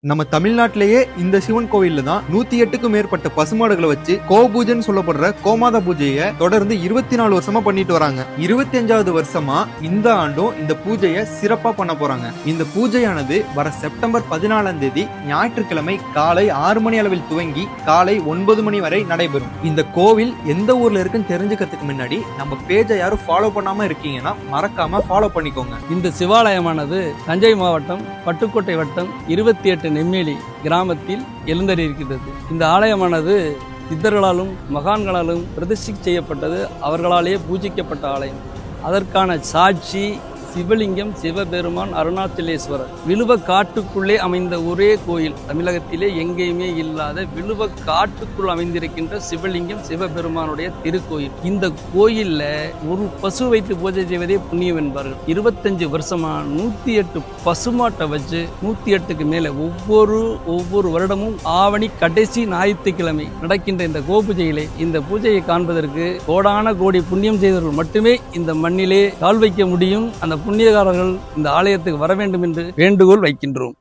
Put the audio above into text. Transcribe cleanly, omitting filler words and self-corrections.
நம்ம தமிழ்நாட்டிலேயே இந்த சிவன் கோவில்ல தான் 108க்கும் மேற்பட்ட பசுமாடுகளை வச்சு கோபூஜைன்னு சொல்லப்படுற கோமாதா பூஜையை தொடர்ந்து 24 வருஷமா பண்ணிட்டு வராங்க. 25வது வருஷமா இந்த ஆண்டும் இந்த பூஜையை சிறப்பா பண்ண போறாங்க. இந்த பூஜையானது வர செப்டம்பர் 14ஆம் தேதி ஞாயிற்றுக்கிழமை காலை 6 மணி அளவில் துவங்கி காலை 9 மணி வரை நடைபெறும். இந்த கோவில் எந்த ஊர்ல இருக்குன்னு தெரிஞ்சுக்கிறதுக்கு முன்னாடி நம்ம பேஜை யாரும் ஃபாலோ பண்ணாம இருக்கீங்கன்னா மறக்காம ஃபாலோ பண்ணிக்கோங்க. இந்த சிவாலயமானது தஞ்சை மாவட்டம் பட்டுக்கோட்டை வட்டம் 28 நெம்மேலி கிராமத்தில் எழுந்தருளியிருக்கிறது. இந்த ஆலயமானது சித்தர்களாலும் மகான்களாலும் பிரதிஷ்டை செய்யப்பட்டது, அவர்களாலேயே பூஜிக்கப்பட்ட ஆலயம். அதற்கான சாட்சி சிவலிங்கம் சிவபெருமான் அருணாச்சலேஸ்வரர். விழுவ காட்டுக்குள்ளே அமைந்த ஒரே கோயில், தமிழகத்திலே எங்கேயுமே இல்லாத விழுவ காட்டுக்குள் அமைந்திருக்கின்ற சிவலிங்கம் சிவபெருமானுடைய திருக்கோயில். இந்த கோயில்ல ஒரு பசு வைத்து பூஜை செய்வதே புண்ணியம் என்பார்கள். 25 வருஷமா 108 பசுமாட்டை வச்சு 108க்கு மேல ஒவ்வொரு வருடமும் ஆவணி கடைசி ஞாயிற்றுக்கிழமை நடக்கின்ற இந்த கோபூஜையிலே இந்த பூஜையை காண்பதற்கு கோடான கோடி புண்ணியம் செய்தவர்கள் மட்டுமே இந்த மண்ணிலே கால் வைக்க முடியும். அந்த புண்ணியகாரர்கள் இந்த ஆலயத்துக்கு வர வேண்டும் என்று வேண்டுகோள் வைக்கின்றோம்.